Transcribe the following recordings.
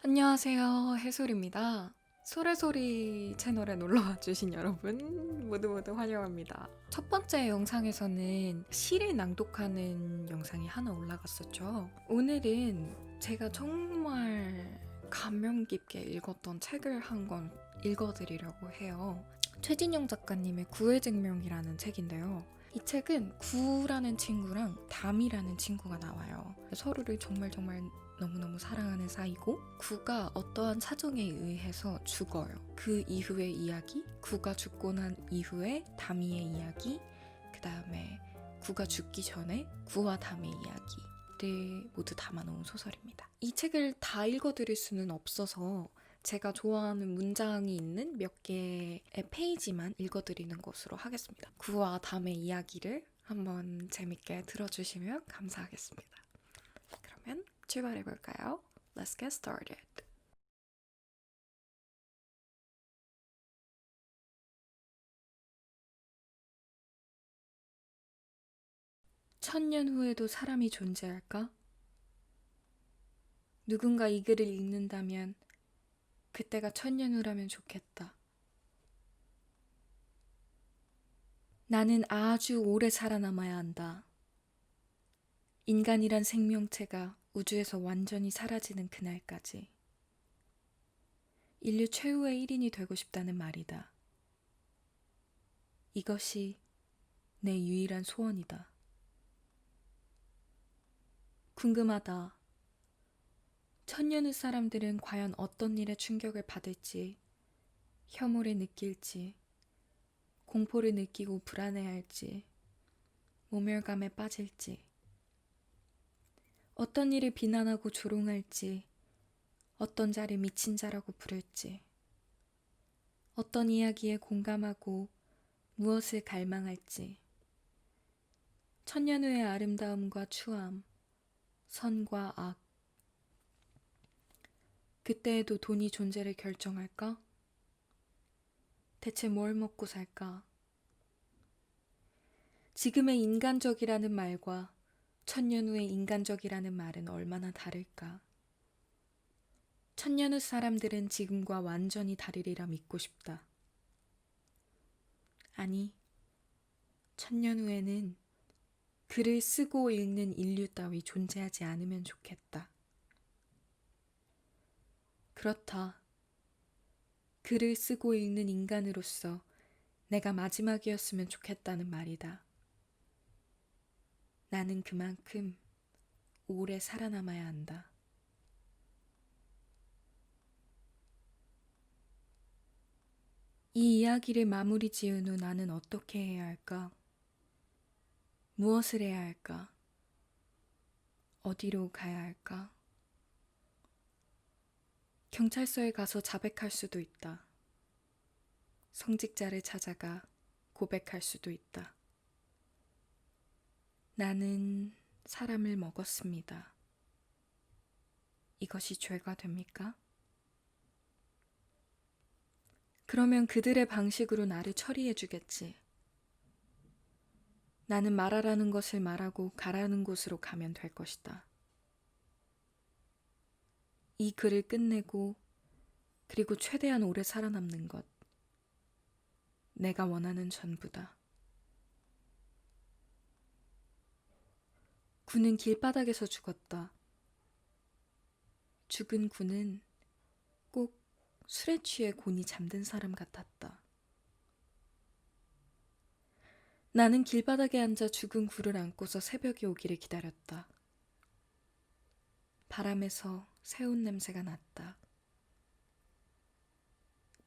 안녕하세요. 해솔입니다. 소래소리 채널에 놀러와 주신 여러분 모두 환영합니다. 첫 번째 영상에서는 시를 낭독하는 영상이 하나 올라갔었죠. 오늘은 제가 정말 감명 깊게 읽었던 책을 한 권 읽어드리려고 해요. 최진영 작가님의 구해증명이라는 책인데요. 이 책은 구라는 친구랑 담이라는 친구가 나와요. 서로를 정말 너무너무 사랑하는 사이고, 구가 어떠한 사정에 의해서 죽어요. 그 이후의 이야기, 구가 죽고 난 이후의 다미의 이야기, 그 다음에 구가 죽기 전에 구와 담의 이야기를 모두 담아놓은 소설입니다. 이 책을 다 읽어드릴 수는 없어서 제가 좋아하는 문장이 있는 몇 개의 페이지만 읽어드리는 것으로 하겠습니다. 구와 담의 이야기를 한번 재밌게 들어주시면 감사하겠습니다. 그러면 출발해볼까요? Let's get started. 천년 후에도 사람이 존재할까? 누군가 이 글을 읽는다면 그때가 천년 후라면 좋겠다. 나는 아주 오래 살아남아야 한다. 인간이란 생명체가 우주에서 완전히 사라지는 그날까지. 인류 최후의 1인이 되고 싶다는 말이다. 이것이 내 유일한 소원이다. 궁금하다. 천년 후 사람들은 과연 어떤 일에 충격을 받을지, 혐오를 느낄지, 공포를 느끼고 불안해할지, 모멸감에 빠질지, 어떤 일을 비난하고 조롱할지, 어떤 자를 미친 자라고 부를지, 어떤 이야기에 공감하고 무엇을 갈망할지, 천년 후의 아름다움과 추함, 선과 악, 그때에도 돈이 존재를 결정할까? 대체 뭘 먹고 살까? 지금의 인간적이라는 말과 천년 후의 인간적이라는 말은 얼마나 다를까? 천년 후 사람들은 지금과 완전히 다르리라 믿고 싶다. 아니, 천년 후에는 글을 쓰고 읽는 인류 따위 존재하지 않으면 좋겠다. 그렇다. 글을 쓰고 읽는 인간으로서 내가 마지막이었으면 좋겠다는 말이다. 나는 그만큼 오래 살아남아야 한다. 이 이야기를 마무리 지은 후 나는 어떻게 해야 할까? 무엇을 해야 할까? 어디로 가야 할까? 경찰서에 가서 자백할 수도 있다. 성직자를 찾아가 고백할 수도 있다. 나는 사람을 먹었습니다. 이것이 죄가 됩니까? 그러면 그들의 방식으로 나를 처리해 주겠지. 나는 말하라는 것을 말하고 가라는 곳으로 가면 될 것이다. 이 글을 끝내고 그리고 최대한 오래 살아남는 것. 내가 원하는 전부다. 구는 길바닥에서 죽었다. 죽은 구는 꼭 술에 취해 곤히 잠든 사람 같았다. 나는 길바닥에 앉아 죽은 구를 안고서 새벽이 오기를 기다렸다. 바람에서 새옷 냄새가 났다.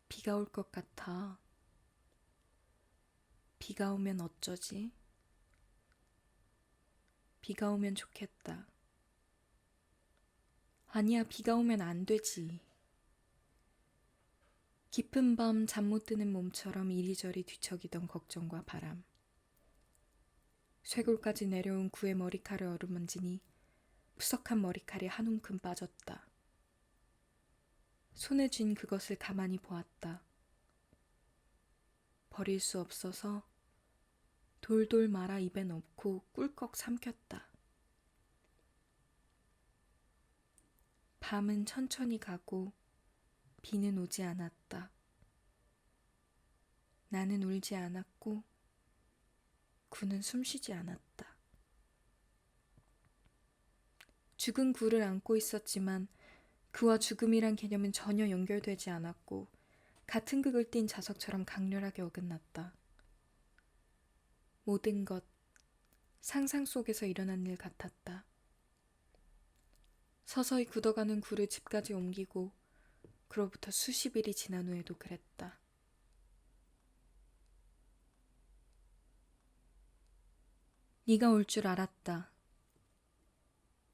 비가 올 것 같아. 비가 오면 어쩌지? 비가 오면 좋겠다. 아니야, 비가 오면 안 되지. 깊은 밤 잠 못 드는 몸처럼 이리저리 뒤척이던 걱정과 바람. 쇄골까지 내려온 구의 머리칼을 어루만지니 푸석한 머리칼이 한 움큼 빠졌다. 손에 쥔 그것을 가만히 보았다. 버릴 수 없어서 돌돌 말아 입에 넣고 꿀꺽 삼켰다. 밤은 천천히 가고 비는 오지 않았다. 나는 울지 않았고 구는 숨쉬지 않았다. 죽은 구를 안고 있었지만 그와 죽음이란 개념은 전혀 연결되지 않았고 같은 극을 띤 자석처럼 강렬하게 어긋났다. 모든 것 상상 속에서 일어난 일 같았다. 서서히 굳어가는 구를 집까지 옮기고 그로부터 수십 일이 지난 후에도 그랬다. 네가 올 줄 알았다.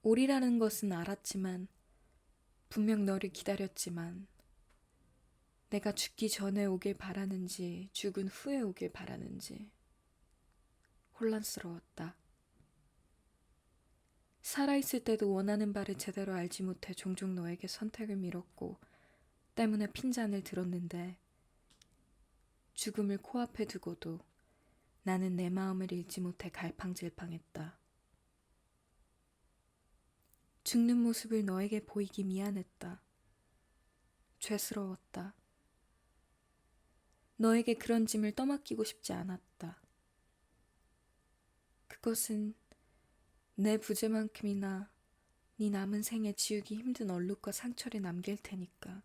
오리라는 것은 알았지만 분명 너를 기다렸지만 내가 죽기 전에 오길 바라는지 죽은 후에 오길 바라는지 혼란스러웠다. 살아있을 때도 원하는 바를 제대로 알지 못해 종종 너에게 선택을 미뤘고 때문에 핀잔을 들었는데 죽음을 코앞에 두고도 나는 내 마음을 읽지 못해 갈팡질팡했다. 죽는 모습을 너에게 보이기 미안했다. 죄스러웠다. 너에게 그런 짐을 떠맡기고 싶지 않았다. 그것은 내 부재만큼이나 네 남은 생에 지우기 힘든 얼룩과 상처를 남길 테니까.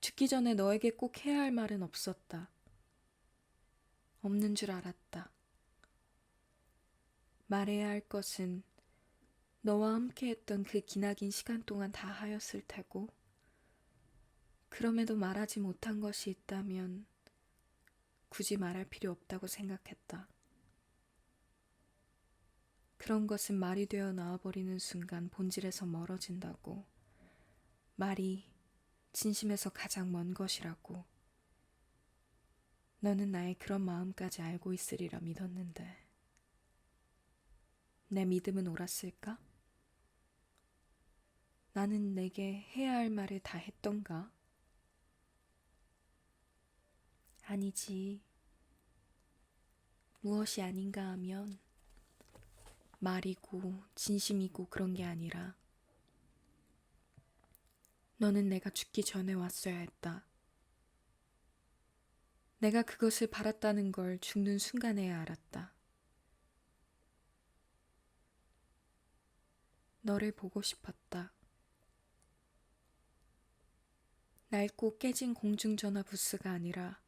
죽기 전에 너에게 꼭 해야 할 말은 없었다. 없는 줄 알았다. 말해야 할 것은 너와 함께 했던 그 기나긴 시간 동안 다 하였을 테고, 그럼에도 말하지 못한 것이 있다면 굳이 말할 필요 없다고 생각했다. 그런 것은 말이 되어 나와버리는 순간 본질에서 멀어진다고, 말이 진심에서 가장 먼 것이라고. 너는 나의 그런 마음까지 알고 있으리라 믿었는데 내 믿음은 옳았을까? 나는 내게 해야 할 말을 다 했던가? 아니지. 무엇이 아닌가 하면 말이고 진심이고 그런 게 아니라 너는 내가 죽기 전에 왔어야 했다. 내가 그것을 바랐다는 걸 죽는 순간에야 알았다. 너를 보고 싶었다. 낡고 깨진 공중전화 부스가 아니라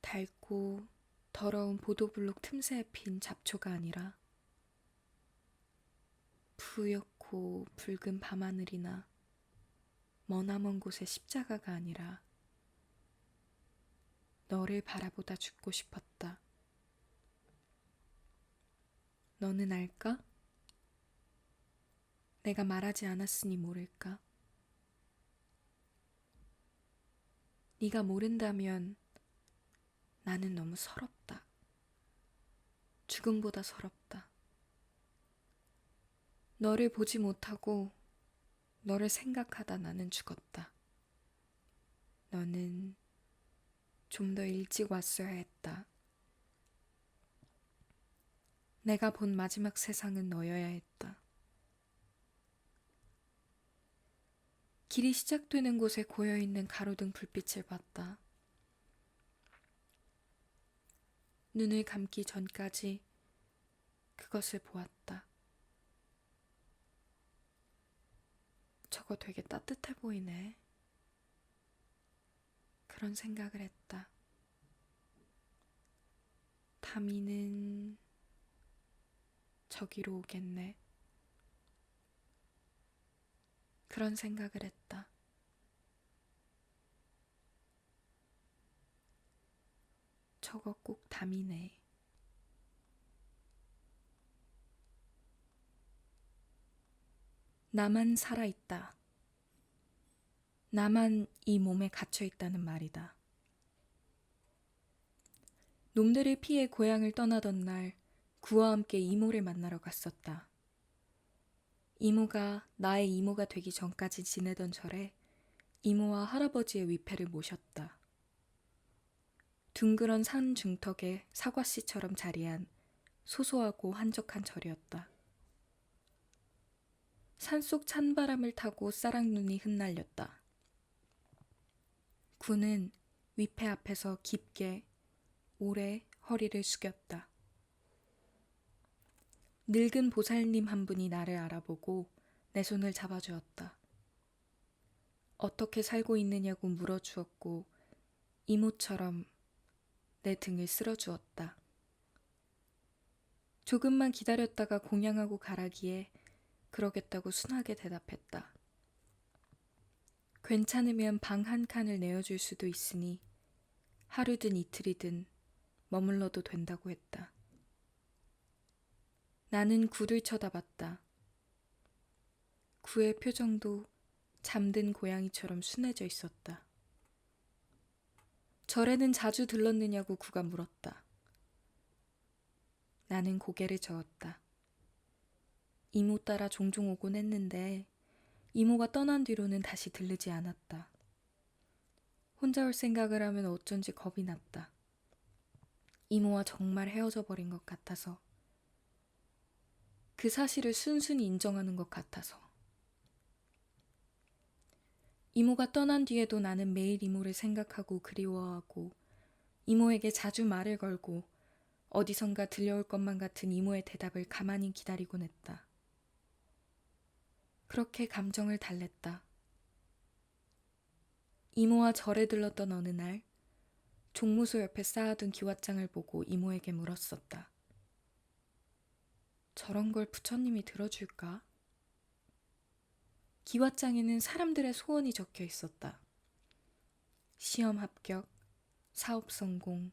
닳고 더러운 보도블록 틈새에 핀 잡초가 아니라 부옇고 붉은 밤하늘이나 머나먼 곳의 십자가가 아니라 너를 바라보다 죽고 싶었다. 너는 알까? 내가 말하지 않았으니 모를까? 네가 모른다면 나는 너무 서럽다. 죽음보다 서럽다. 너를 보지 못하고 너를 생각하다 나는 죽었다. 너는 좀 더 일찍 왔어야 했다. 내가 본 마지막 세상은 너여야 했다. 길이 시작되는 곳에 고여있는 가로등 불빛을 봤다. 눈을 감기 전까지 그것을 보았다. 저거 되게 따뜻해 보이네. 그런 생각을 했다. 다미는 저기로 오겠네. 그런 생각을 했다. 저거 꼭 담이네. 나만 살아있다. 나만 이 몸에 갇혀있다는 말이다. 놈들을 피해 고향을 떠나던 날 구와 함께 이모를 만나러 갔었다. 이모가 나의 이모가 되기 전까지 지내던 절에 이모와 할아버지의 위패를 모셨다. 둥그런 산 중턱에 사과씨처럼 자리한 소소하고 한적한 절이었다. 산속 찬바람을 타고 싸락눈이 흩날렸다. 군은 위패 앞에서 깊게 오래 허리를 숙였다. 늙은 보살님 한 분이 나를 알아보고 내 손을 잡아주었다. 어떻게 살고 있느냐고 물어주었고 이모처럼 내 등을 쓸어주었다. 조금만 기다렸다가 공양하고 가라기에 그러겠다고 순하게 대답했다. 괜찮으면 방 한 칸을 내어줄 수도 있으니 하루든 이틀이든 머물러도 된다고 했다. 나는 구를 쳐다봤다. 구의 표정도 잠든 고양이처럼 순해져 있었다. 절에는 자주 들렀느냐고 구가 물었다. 나는 고개를 저었다. 이모 따라 종종 오곤 했는데 이모가 떠난 뒤로는 다시 들르지 않았다. 혼자 올 생각을 하면 어쩐지 겁이 났다. 이모와 정말 헤어져 버린 것 같아서. 그 사실을 순순히 인정하는 것 같아서. 이모가 떠난 뒤에도 나는 매일 이모를 생각하고 그리워하고 이모에게 자주 말을 걸고 어디선가 들려올 것만 같은 이모의 대답을 가만히 기다리곤 했다. 그렇게 감정을 달랬다. 이모와 절에 들렀던 어느 날 종무소 옆에 쌓아둔 기왓장을 보고 이모에게 물었었다. 저런 걸 부처님이 들어줄까? 기왓장에는 사람들의 소원이 적혀 있었다. 시험 합격, 사업 성공,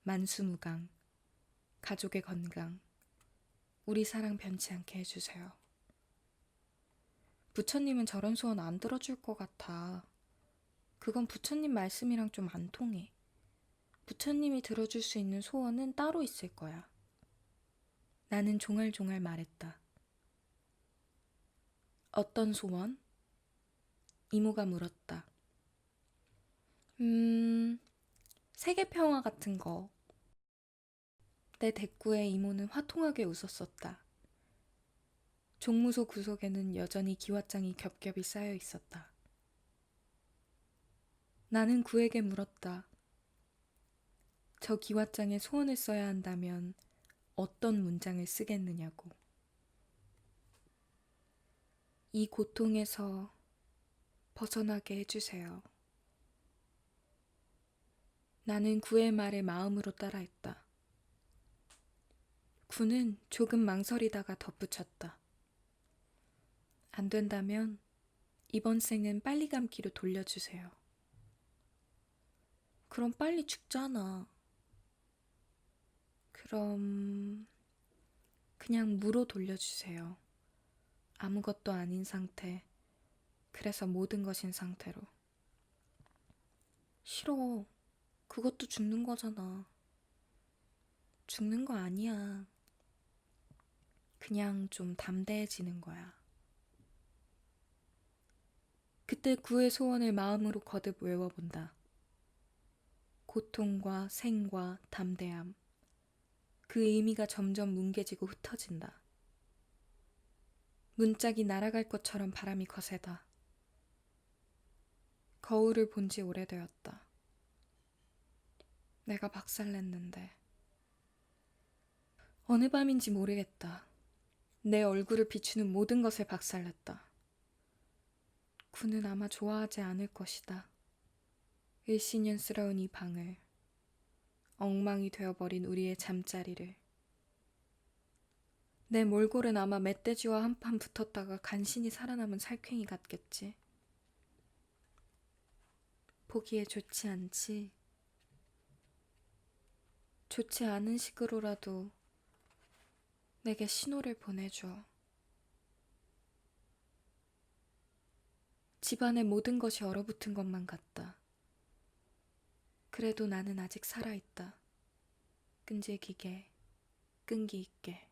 만수무강, 가족의 건강, 우리 사랑 변치 않게 해주세요. 부처님은 저런 소원 안 들어줄 것 같아. 그건 부처님 말씀이랑 좀 안 통해. 부처님이 들어줄 수 있는 소원은 따로 있을 거야. 나는 종알종알 말했다. 어떤 소원? 이모가 물었다. 세계 평화 같은 거. 내 대꾸에 이모는 화통하게 웃었었다. 종무소 구석에는 여전히 기왓장이 겹겹이 쌓여 있었다. 나는 구에게 물었다. 저 기왓장에 소원을 써야 한다면 어떤 문장을 쓰겠느냐고. 이 고통에서 벗어나게 해주세요. 나는 구의 말을 마음으로 따라했다. 구는 조금 망설이다가 덧붙였다. 안 된다면 이번 생은 빨리 감기로 돌려주세요. 그럼 빨리 죽잖아. 그럼 그냥 무로 돌려주세요. 아무것도 아닌 상태, 그래서 모든 것인 상태로. 싫어. 그것도 죽는 거잖아. 죽는 거 아니야. 그냥 좀 담대해지는 거야. 그때 구의 소원을 마음으로 거듭 외워본다. 고통과 생과 담대함. 그 의미가 점점 뭉개지고 흩어진다. 문짝이 날아갈 것처럼 바람이 거세다. 거울을 본 지 오래되었다. 내가 박살냈는데. 어느 밤인지 모르겠다. 내 얼굴을 비추는 모든 것을 박살냈다. 구는 아마 좋아하지 않을 것이다. 일신년스러운 이 방을, 엉망이 되어버린 우리의 잠자리를. 내 몰골은 아마 멧돼지와 한판 붙었다가 간신히 살아남은 살쾡이 같겠지. 보기에 좋지 않지. 좋지 않은 식으로라도 내게 신호를 보내줘. 집안의 모든 것이 얼어붙은 것만 같다. 그래도 나는 아직 살아있다. 끈질기게, 끈기 있게.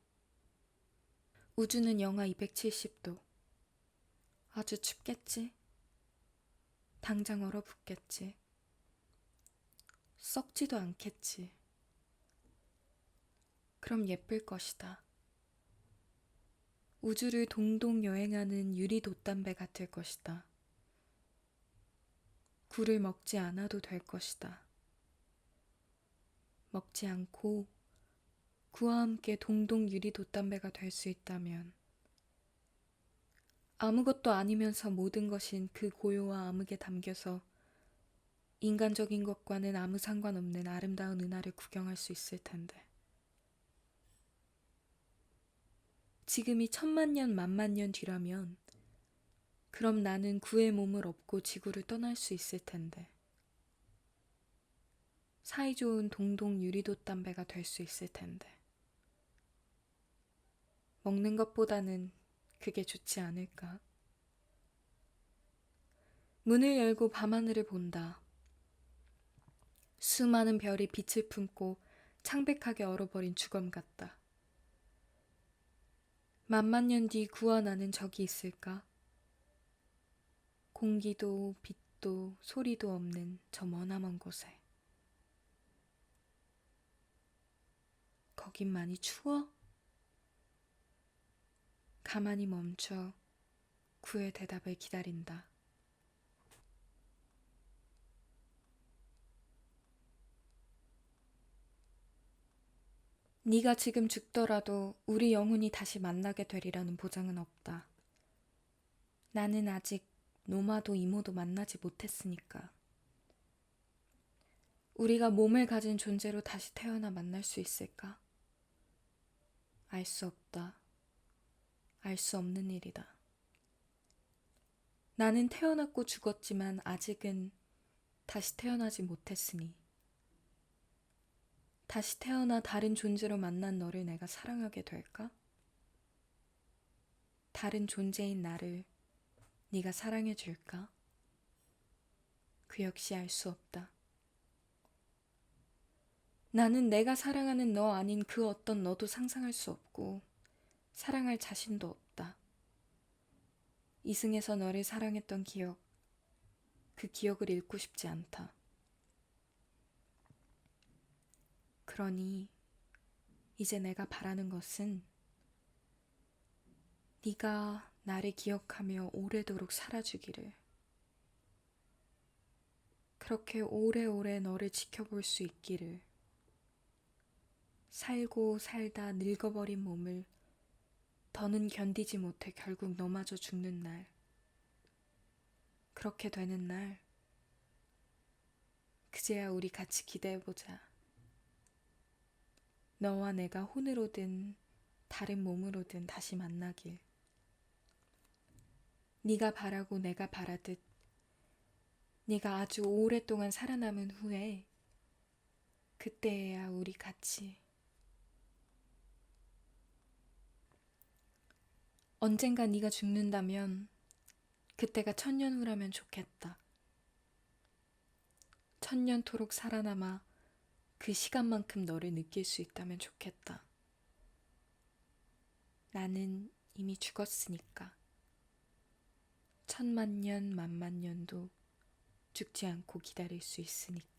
우주는 영하 270도. 아주 춥겠지? 당장 얼어붙겠지. 썩지도 않겠지. 그럼 예쁠 것이다. 우주를 동동 여행하는 유리 돛담배 같을 것이다. 굴을 먹지 않아도 될 것이다. 먹지 않고 구와 함께 동동 유리 돛담배가 될 수 있다면 아무것도 아니면서 모든 것인 그 고요와 암흑에 담겨서 인간적인 것과는 아무 상관없는 아름다운 은하를 구경할 수 있을 텐데. 지금이 1000만 년, 10,000년 뒤라면 그럼 나는 구의 몸을 업고 지구를 떠날 수 있을 텐데. 사이좋은 동동 유리돛담배가 될 수 있을 텐데. 먹는 것보다는 그게 좋지 않을까? 문을 열고 밤하늘을 본다. 수많은 별이 빛을 품고 창백하게 얼어버린 주검 같다. 10,000년 뒤 구와 나는 저기 있을까? 공기도 빛도 소리도 없는 저 머나먼 곳에. 거긴 많이 추워? 가만히 멈춰 구의 대답을 기다린다. 네가 지금 죽더라도 우리 영혼이 다시 만나게 되리라는 보장은 없다. 나는 아직 노마도 이모도 만나지 못했으니까. 우리가 몸을 가진 존재로 다시 태어나 만날 수 있을까? 알 수 없다. 알 수 없는 일이다. 나는 태어났고 죽었지만 아직은 다시 태어나지 못했으니. 다시 태어나 다른 존재로 만난 너를 내가 사랑하게 될까? 다른 존재인 나를 네가 사랑해 줄까? 그 역시 알 수 없다. 나는 내가 사랑하는 너 아닌 그 어떤 너도 상상할 수 없고 사랑할 자신도 없다. 이승에서 너를 사랑했던 기억, 그 기억을 잃고 싶지 않다. 그러니 이제 내가 바라는 것은 네가 나를 기억하며 오래도록 살아주기를. 그렇게 오래오래 너를 지켜볼 수 있기를. 살고 살다 늙어버린 몸을 더는 견디지 못해 결국 너마저 죽는 날. 그렇게 되는 날, 그제야 우리 같이 기대해보자. 너와 내가 혼으로든 다른 몸으로든 다시 만나길. 네가 바라고 내가 바라듯 네가 아주 오랫동안 살아남은 후에 그때야 우리 같이. 언젠가 네가 죽는다면 그때가 1000년 후라면 좋겠다. 1000년토록 살아남아 그 시간만큼 너를 느낄 수 있다면 좋겠다. 나는 이미 죽었으니까. 10,000만 년, 10,000,000년도 죽지 않고 기다릴 수 있으니까.